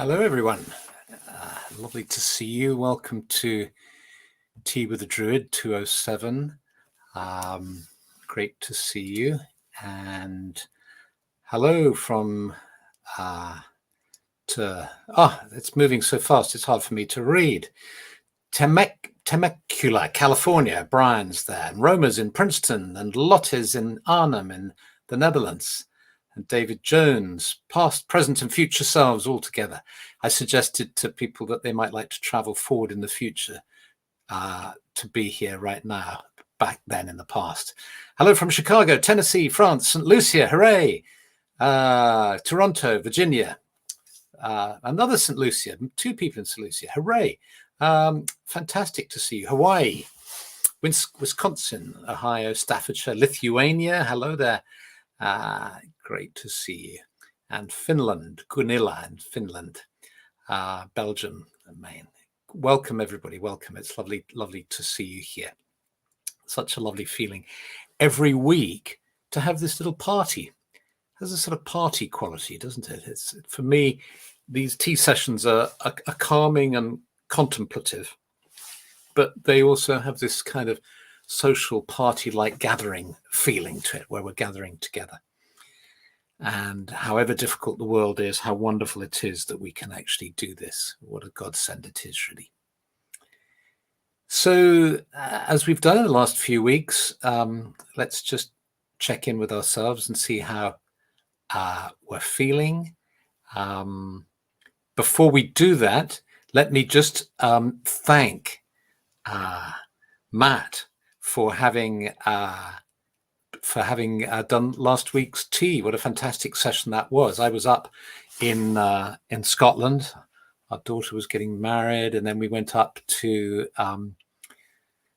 Hello, everyone. Lovely to see you. Welcome to Tea with the Druid 207. Great to see you. And hello from it's moving so fast, it's hard for me to read. Temecula, California. Brian's there. And Roma's in Princeton. And Lotte's in Arnhem in the Netherlands. And David Jones, past, present, and future selves all together. I suggested to people that they might like to travel forward in the future to be here right now, back then in the past. Hello from Chicago, Tennessee, France, St. Lucia, hooray! Toronto, Virginia, another St. Lucia, two people in St. Lucia, hooray! Fantastic to see you. Hawaii, Wisconsin, Ohio, Staffordshire, Lithuania, hello there. Great to see you. And Finland, Gunilla in Finland, Belgium and Maine. Welcome, everybody. Welcome. It's lovely to see you here. Such a lovely feeling every week to have this little party. It has a sort of party quality, doesn't it? It's, for me, these tea sessions are calming and contemplative, but they also have this kind of social party-like gathering feeling to it, where we're gathering together. And however difficult the world is, how wonderful it is that we can actually do this. What a godsend it is, really. So as we've done in the last few weeks, let's just check in with ourselves and see how we're feeling. Before we do that, let me just thank Matt for having done last week's tea. What a fantastic session that was. I was up in Scotland. Our daughter was getting married, and then we went up to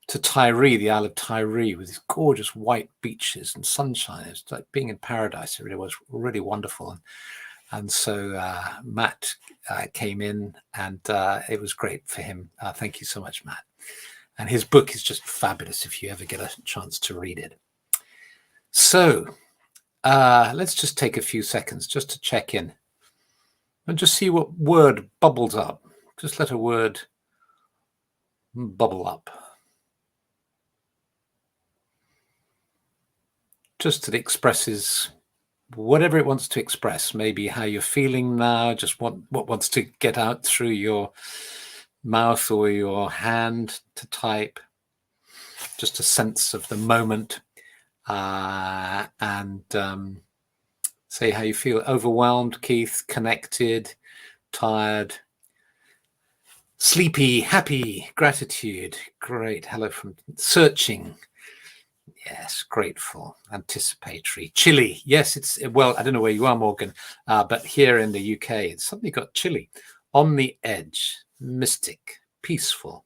Tiree, the Isle of Tiree, with these gorgeous white beaches and sunshine. It's like being in paradise. It really was really wonderful. And so Matt came in, and it was great for him. Thank you so much, Matt. And his book is just fabulous if you ever get a chance to read it. So let's just take a few seconds just to check in and just see what word bubbles up. Just let a word bubble up. Just that expresses whatever it wants to express, maybe how you're feeling now, just what wants to get out through your mouth or your hand to type, just a sense of the moment, and say how you feel. Overwhelmed, Keith, connected, tired, sleepy, happy, gratitude, great. Hello from searching, yes, grateful, anticipatory, chilly, yes, it's, well, I don't know where you are, Morgan, but here in the UK it's suddenly got chilly. On the edge, mystic, peaceful,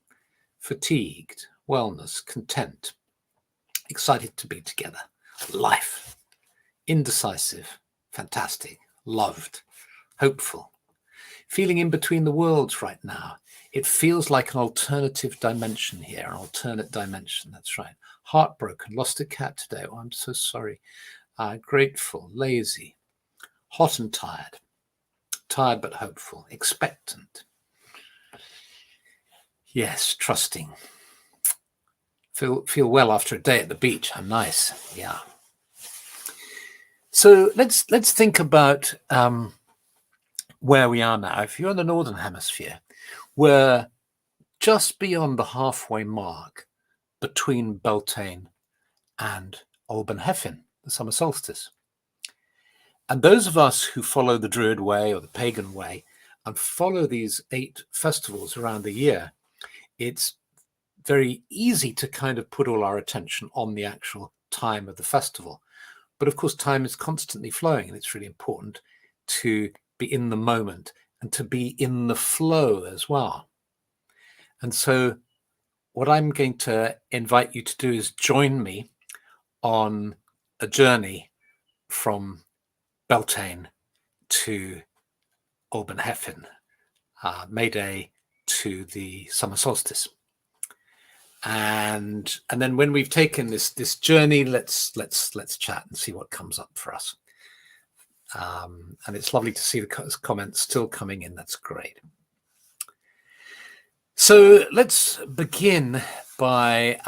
fatigued, wellness, content, excited to be together, life, indecisive, fantastic, loved, hopeful, feeling in between the worlds right now. It feels like an alternative dimension here, an alternate dimension, that's right. Heartbroken, lost a cat today, oh, I'm so sorry. Grateful, lazy, hot and tired, tired but hopeful, expectant. Yes, trusting. Feel well after a day at the beach. How nice. Yeah. So let's think about where we are now. If you're in the Northern Hemisphere, we're just beyond the halfway mark between Beltane and Alban Hefin, the summer solstice. And those of us who follow the Druid way or the pagan way and follow these 8 festivals around the year, it's very easy to kind of put all our attention on the actual time of the festival. But of course, time is constantly flowing, and it's really important to be in the moment and to be in the flow as well. And so what I'm going to invite you to do is join me on a journey from Beltane to Alban Hefin, May Day to the summer solstice. And then when we've taken this journey, let's chat and see what comes up for us. And it's lovely to see the comments still coming in. That's great. So let's begin by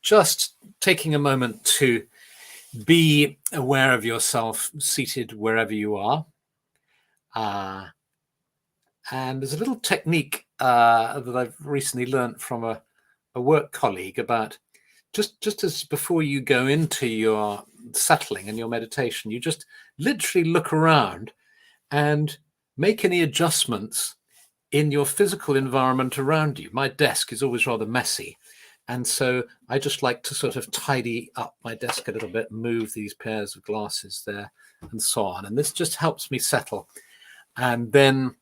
just taking a moment to be aware of yourself seated wherever you are. And there's a little technique that I've recently learned from a work colleague about just as before you go into your settling and your meditation, you just literally look around and make any adjustments in your physical environment around you. My desk is always rather messy. And so I just like to sort of tidy up my desk a little bit, move these pairs of glasses there and so on. And this just helps me settle. And then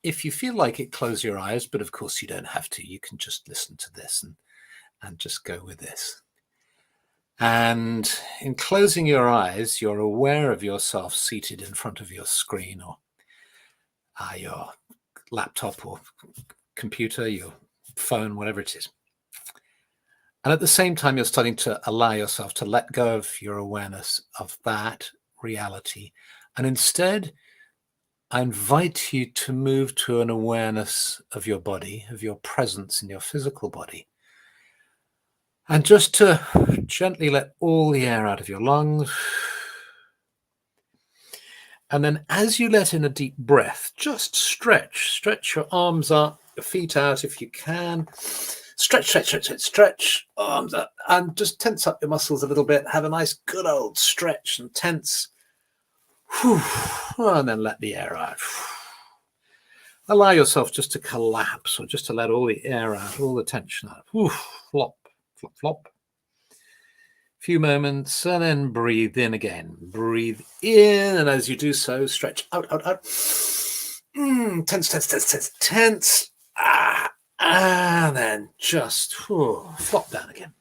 if you feel like it, close your eyes, but of course you don't have to. You can just listen to this and just go with this. And in closing your eyes, you're aware of yourself seated in front of your screen or your laptop or computer, your phone, whatever it is. And at the same time, you're starting to allow yourself to let go of your awareness of that reality. And instead, I invite you to move to an awareness of your body, of your presence in your physical body. And just to gently let all the air out of your lungs. And then as you let in a deep breath, just stretch your arms up, your feet out if you can. Stretch, arms up, and just tense up your muscles a little bit. Have a nice good old stretch and tense. And then let the air out. Allow yourself just to collapse or just to let all the air out, all the tension out. Flop, flop, flop. Few moments and then breathe in again. Breathe in, and as you do so, stretch out. Tense. And then just flop down again.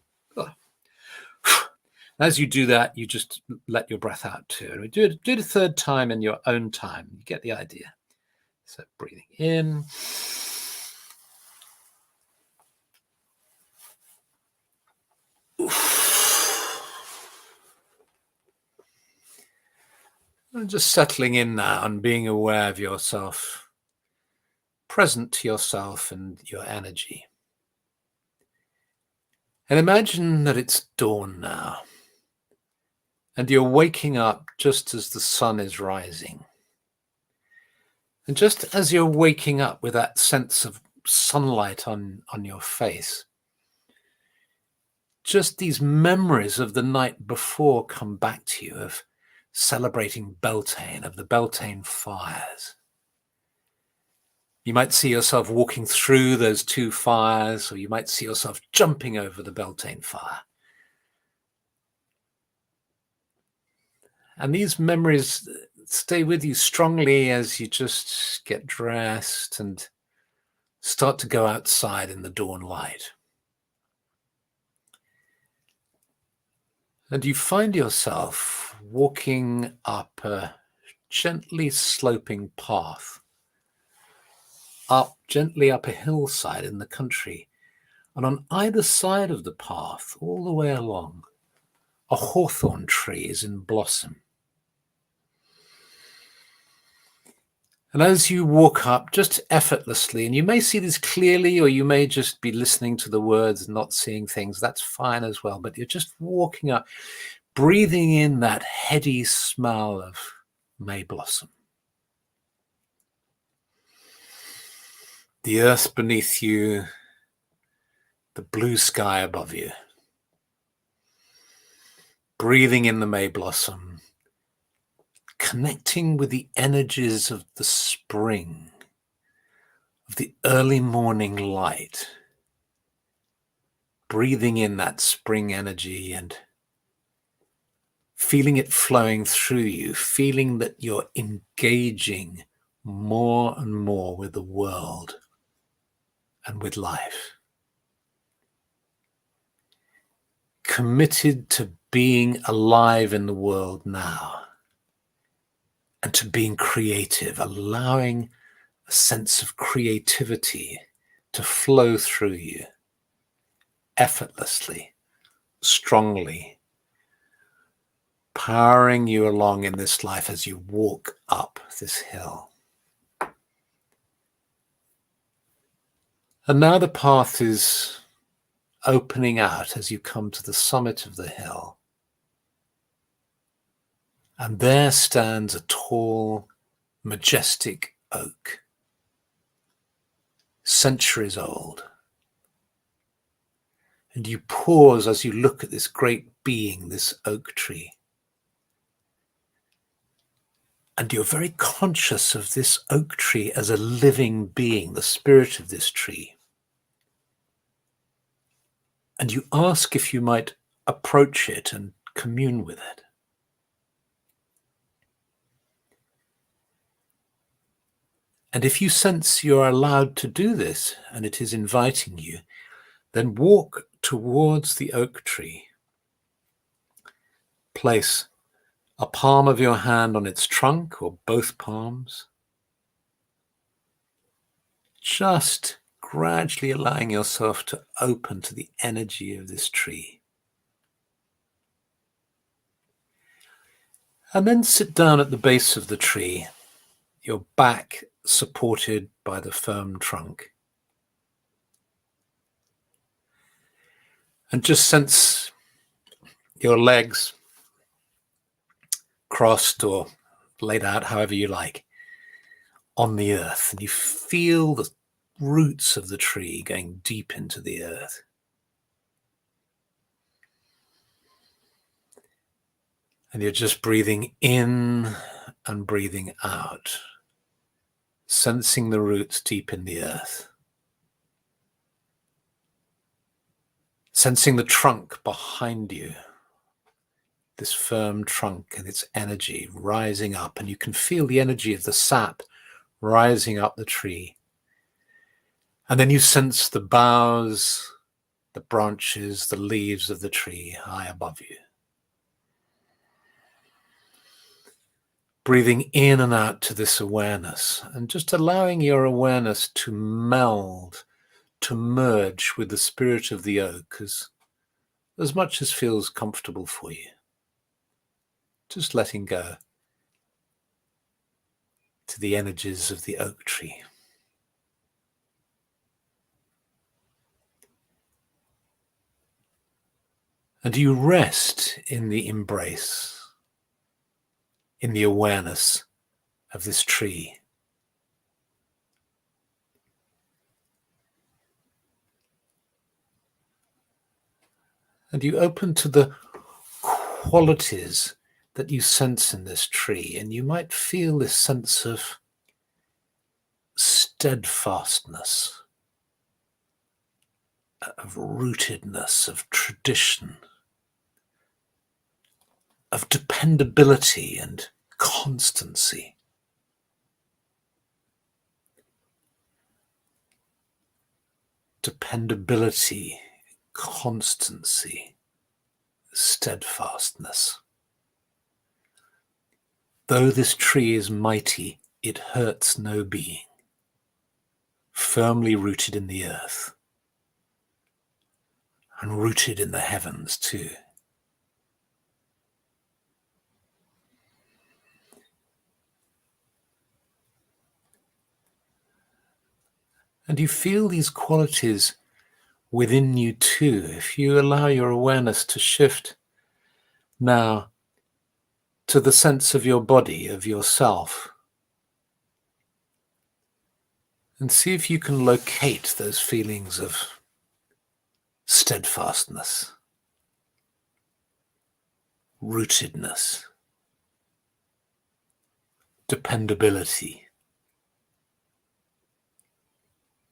As you do that, you just let your breath out too. And we do it a third time in your own time. You get the idea. So breathing in. And just settling in now and being aware of yourself, present to yourself and your energy. And imagine that it's dawn now, and you're waking up just as the sun is rising. And just as you're waking up with that sense of sunlight on your face, just these memories of the night before come back to you of celebrating Beltane, of the Beltane fires. You might see yourself walking through those two fires, or you might see yourself jumping over the Beltane fire. And these memories stay with you strongly as you just get dressed and start to go outside in the dawn light. And you find yourself walking up a gently sloping path, gently up a hillside in the country. And on either side of the path, all the way along, a hawthorn tree is in blossom. And as you walk up just effortlessly, and you may see this clearly, or you may just be listening to the words and not seeing things, that's fine as well. But you're just walking up, breathing in that heady smell of May blossom. The earth beneath you, the blue sky above you. Breathing in the May blossom, connecting with the energies of the spring, of the early morning light. Breathing in that spring energy and feeling it flowing through you, feeling that you're engaging more and more with the world and with life. Committed to being alive in the world now and to being creative, allowing a sense of creativity to flow through you effortlessly, strongly, powering you along in this life as you walk up this hill. And now the path is opening out as you come to the summit of the hill. And there stands a tall, majestic oak, centuries old. And you pause as you look at this great being, this oak tree. And you're very conscious of this oak tree as a living being, the spirit of this tree. And you ask if you might approach it and commune with it. And if you sense you're allowed to do this and it is inviting you, then walk towards the oak tree. Place a palm of your hand on its trunk or both palms. Just gradually allowing yourself to open to the energy of this tree. And then sit down at the base of the tree, your back supported by the firm trunk. And just sense your legs crossed or laid out however you like on the earth. And you feel the roots of the tree going deep into the earth. And you're just breathing in and breathing out, sensing the roots deep in the earth. Sensing the trunk behind you, this firm trunk and its energy rising up, and you can feel the energy of the sap rising up the tree. And then you sense the boughs, the branches, the leaves of the tree high above you. Breathing in and out to this awareness, and just allowing your awareness to meld, to merge with the spirit of the oak as much as feels comfortable for you. Just letting go to the energies of the oak tree. And you rest in the embrace, in the awareness of this tree. And you open to the qualities that you sense in this tree, and you might feel this sense of steadfastness, of rootedness, of tradition, of dependability and constancy. Dependability, constancy, steadfastness. Though this tree is mighty, it hurts no being, firmly rooted in the earth, and rooted in the heavens too. And you feel these qualities within you too, if you allow your awareness to shift now to the sense of your body, of yourself, and see if you can locate those feelings of steadfastness, rootedness, dependability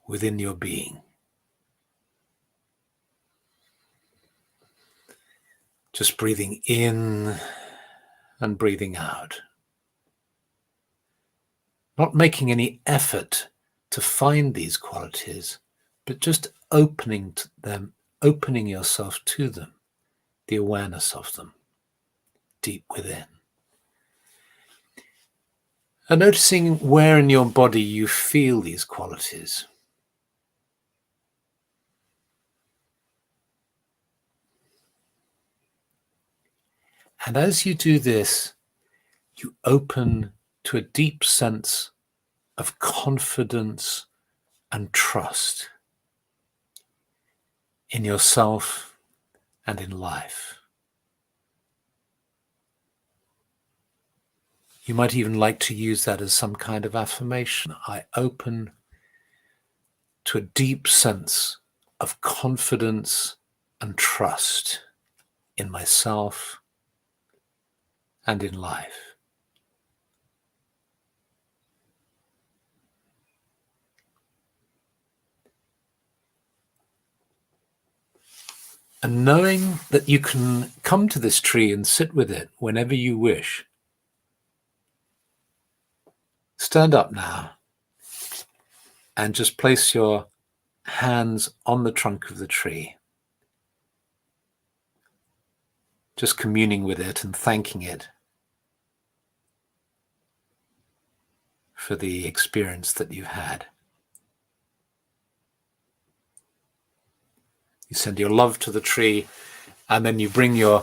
within your being. Just breathing in and breathing out. Not making any effort to find these qualities, but just opening to them, opening yourself to them, the awareness of them deep within. And noticing where in your body you feel these qualities. And as you do this, you open to a deep sense of confidence and trust in yourself and in life. You might even like to use that as some kind of affirmation. I open to a deep sense of confidence and trust in myself and in life. And knowing that you can come to this tree and sit with it whenever you wish, stand up now and just place your hands on the trunk of the tree, just communing with it and thanking it for the experience that you've had. You send your love to the tree, and then you bring your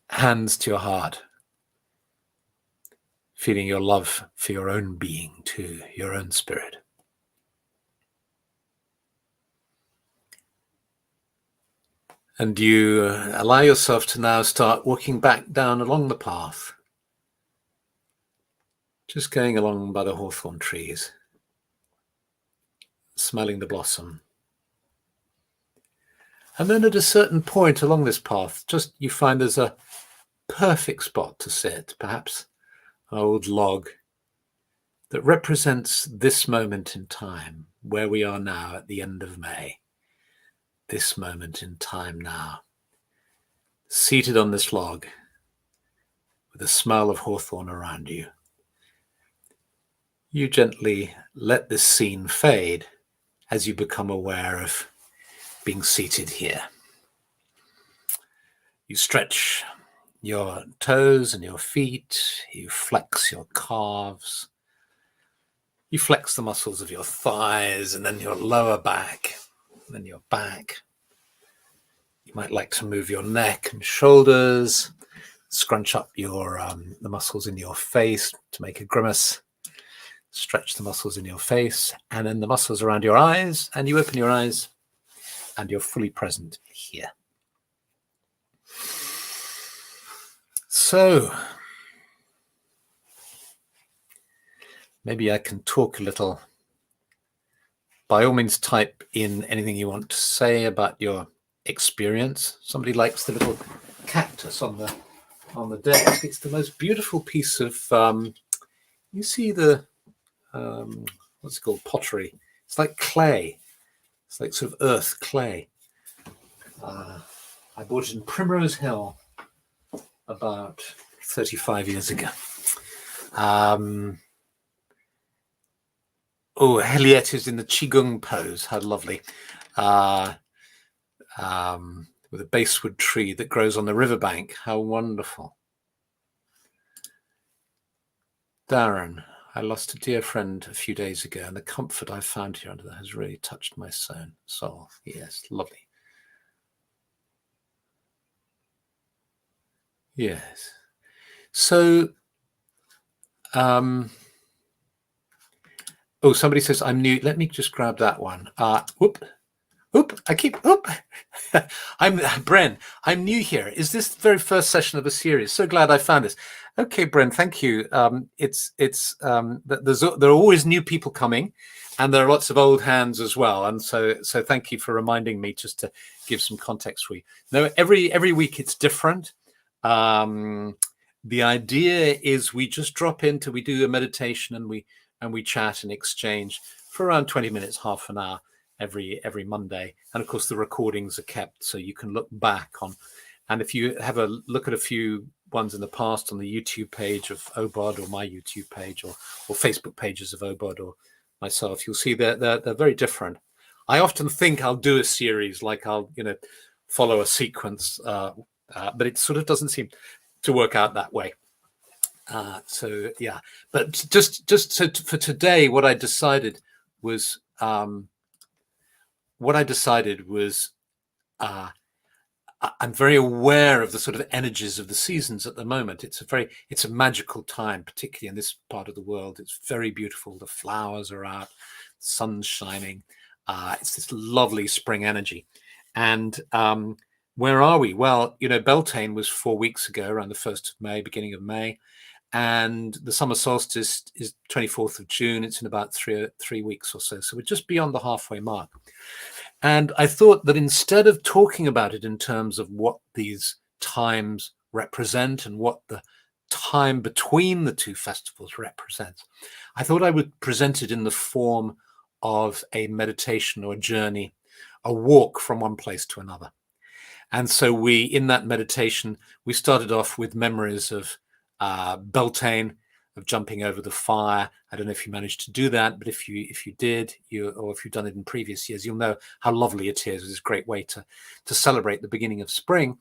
hands to your heart, feeling your love for your own being too, your own spirit. And you allow yourself to now start walking back down along the path, just going along by the hawthorn trees, smelling the blossom. And then at a certain point along this path, just you find there's a perfect spot to sit, perhaps an old log that represents this moment in time, where we are now at the end of May. This moment in time now, seated on this log with the smell of hawthorn around you. You gently let this scene fade as you become aware of being seated here. You stretch your toes and your feet, you flex your calves, you flex the muscles of your thighs and then your lower back, and then your back. You might like to move your neck and shoulders, scrunch up your the muscles in your face to make a grimace, stretch the muscles in your face, and then the muscles around your eyes, and you open your eyes, and you're fully present here. So, maybe I can talk a little. By all means, type in anything you want to say about your experience. Somebody likes the little cactus on the desk. It's the most beautiful piece of you see the what's it called, pottery. It's like clay. It's like sort of earth clay. I bought it in Primrose Hill about 35 years ago. Heliette is in the Qigong pose. How lovely. With a basswood tree that grows on the riverbank. How wonderful. Darren, I lost a dear friend a few days ago, and the comfort I found here under that has really touched my soul. Yes, lovely. Yes. So, somebody says I'm new. Let me just grab that one. I'm Bren. I'm new here. Is this the very first session of a series? So glad I found this. Okay, Bren, thank you. There are always new people coming, and there are lots of old hands as well. And so thank you for reminding me, just to give some context for you. No, every week it's different. The idea is we just drop into, we do a meditation and we chat and exchange for around 20 minutes, half an hour every Monday. And of course the recordings are kept so you can look back on. And if you have a look at a few ones in the past on the YouTube page of Obod, or my YouTube page, or Facebook pages of Obod or myself, you'll see they're very different. I often think I'll do a series, like I'll follow a sequence, but it sort of doesn't seem to work out that way. So yeah, but just so for today, what I decided was I'm very aware of the sort of energies of the seasons at the moment. It's a magical time, particularly in this part of the world. It's very beautiful. The flowers are out, the sun's shining. It's this lovely spring energy. And where are we? Well, Beltane was 4 weeks ago, around the 1st of May, beginning of May. And the summer solstice is 24th of June. It's in about three weeks or so. So we're just beyond the halfway mark. And I thought that instead of talking about it in terms of what these times represent and what the time between the two festivals represents, I thought I would present it in the form of a meditation or a journey, a walk from one place to another. And so in that meditation, we started off with memories of Beltane, of jumping over the fire. I don't know if you managed to do that, but if you did, or if you've done it in previous years, you'll know how lovely it is. It's a great way to celebrate the beginning of spring.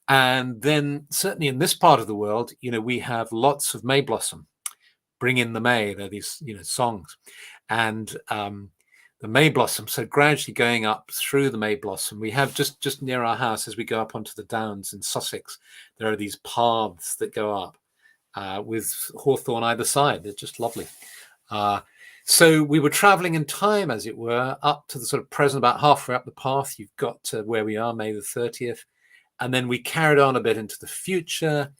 And then certainly in this part of the world, we have lots of May blossom. Bring in the May. There are these songs, and the May blossom. So gradually going up through the May blossom, we have just near our house as we go up onto the downs in Sussex, there are these paths that go up with hawthorn either side. They're just lovely. So we were traveling in time, as it were, up to the sort of present, about halfway up the path. You've got to where we are, May the 30th. And then we carried on a bit into the future,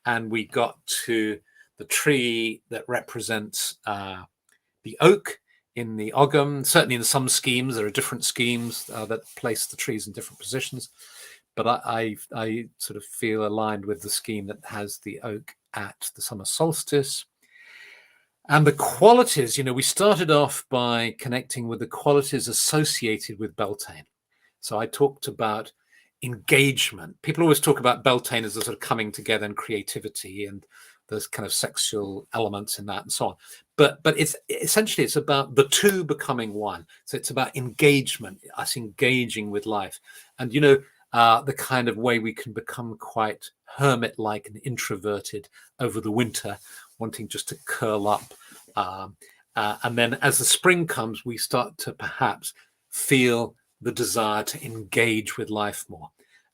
and we got to the tree that represents the oak in the Ogham. Certainly in some schemes, there are different schemes that place the trees in different positions. But I sort of feel aligned with the scheme that has the oak at the summer solstice. And the qualities, we started off by connecting with the qualities associated with Beltane. So I talked about engagement. People always talk about Beltane as a sort of coming together and creativity, and there's kind of sexual elements in that and so on. But it's essentially, it's about the two becoming one. So it's about engagement, us engaging with life. And, the kind of way we can become quite hermit-like and introverted over the winter, wanting just to curl up. And then as the spring comes, we start to perhaps feel the desire to engage with life more.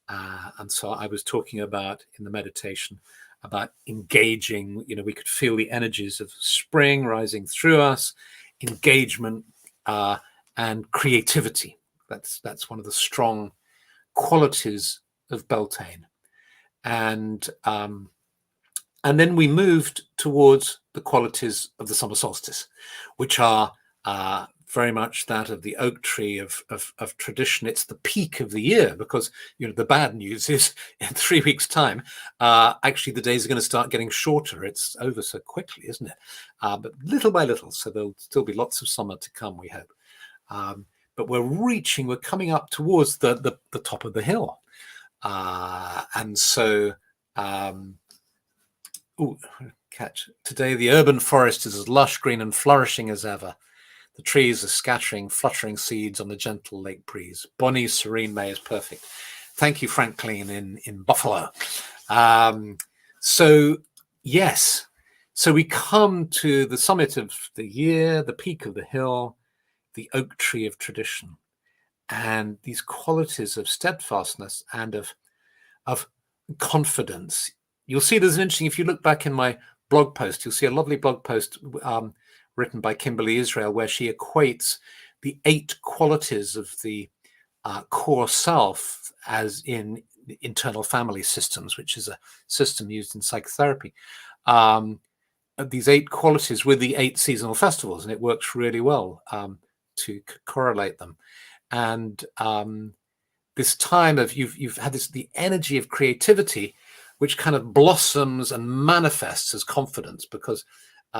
And so I was talking about in the meditation about engaging, we could feel the energies of spring rising through us, engagement and creativity. That's one of the strong qualities of Beltane. And then we moved towards the qualities of the summer solstice, which are very much that of the oak tree of tradition. It's the peak of the year, because the bad news is in 3 weeks' time, actually the days are going to start getting shorter. It's over so quickly, isn't it? But little by little, so there'll still be lots of summer to come, we hope. But we're coming up towards the top of the hill, and so. Catch. Today the urban forest is as lush, green and flourishing as ever. The trees are scattering fluttering seeds on the gentle lake breeze. Bonny, serene May is perfect. Thank you, Franklin in Buffalo. So yes, so we come to the summit of the year, the peak of the hill, the oak tree of tradition, and these qualities of steadfastness and of confidence. You'll see there's an interesting, if you look back in my blog post, you'll see a lovely blog post written by Kimberly Israel, where she equates the 8 qualities of the core self as in internal family systems, which is a system used in psychotherapy. These 8 qualities with the 8 seasonal festivals, and it works really well to correlate them. And this time of you've had the energy of creativity, which kind of blossoms and manifests as confidence, because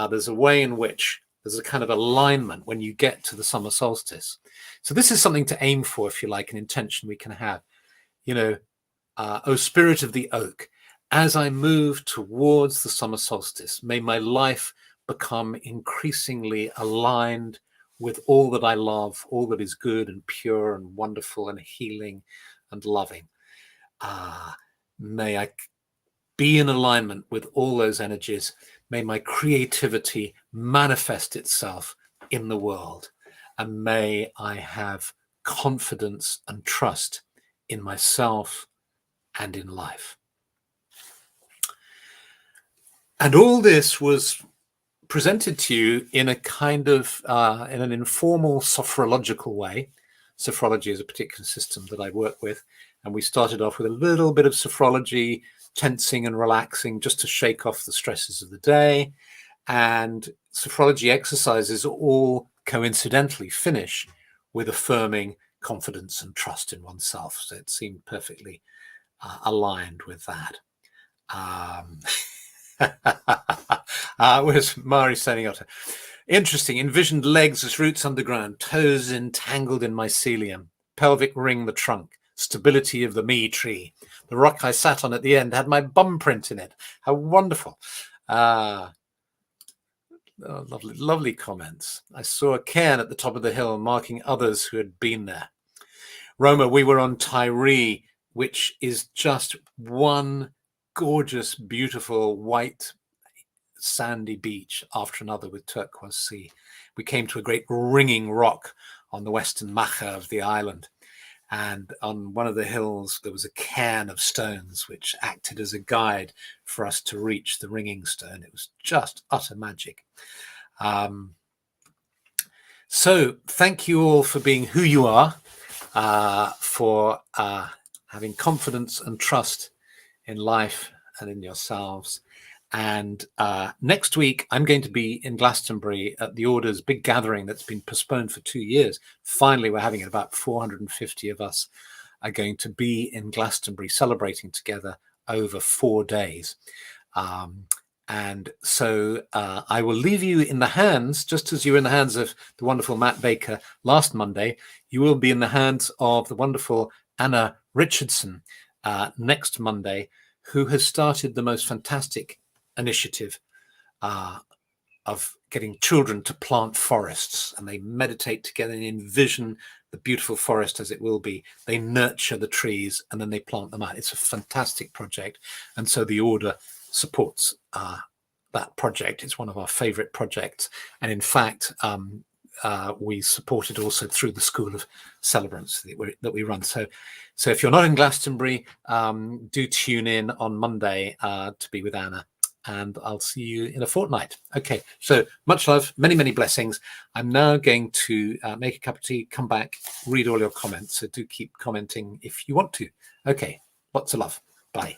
there's a way in which there's a kind of alignment when you get to the summer solstice. So this is something to aim for, if you like, an intention we can have. O spirit of the oak, as I move towards the summer solstice, may my life become increasingly aligned with all that I love, all that is good and pure and wonderful and healing and loving. May I be in alignment with all those energies. May my creativity manifest itself in the world. And may I have confidence and trust in myself and in life. And all this was presented to you in a kind of, in an informal sophrological way. Sophrology is a particular system that I work with. And we started off with a little bit of sophrology, tensing and relaxing just to shake off the stresses of the day. And sophrology exercises all coincidentally finish with affirming confidence and trust in oneself. So it seemed perfectly aligned with that. Where's Mari standing up? Interesting. Envisioned legs as roots underground, toes entangled in mycelium, pelvic ring the trunk, stability of the me tree. The rock I sat on at the end had my bum print in it. How wonderful. Oh, lovely, lovely comments. I saw a cairn at the top of the hill marking others who had been there. Roma, we were on Tyree, which is just one gorgeous, beautiful, white, sandy beach after another with turquoise sea. We came to a great ringing rock on the western macha of the island. And on one of the hills, there was a cairn of stones, which acted as a guide for us to reach the ringing stone. It was just utter magic. So thank you all for being who you are, for having confidence and trust in life and in yourselves. And next week, I'm going to be in Glastonbury at the Order's big gathering that's been postponed for 2 years. Finally, we're having it. About 450 of us are going to be in Glastonbury celebrating together over 4 days. And so I will leave you in the hands, just as you were in the hands of the wonderful Matt Baker last Monday, you will be in the hands of the wonderful Anna Richardson next Monday, who has started the most fantastic initiative of getting children to plant forests, and they meditate together and envision the beautiful forest as it will be. They nurture the trees and then they plant them out. It's a fantastic project, and so the Order supports that project. It's one of our favorite projects, and in fact we support it also through the School of Celebrants that we run. So if you're not in Glastonbury, do tune in on Monday to be with Anna, and I'll see you in a fortnight. Okay, so much love, many, many blessings. I'm now going to make a cup of tea, come back, read all your comments. So do keep commenting if you want to. Okay, lots of love. Bye.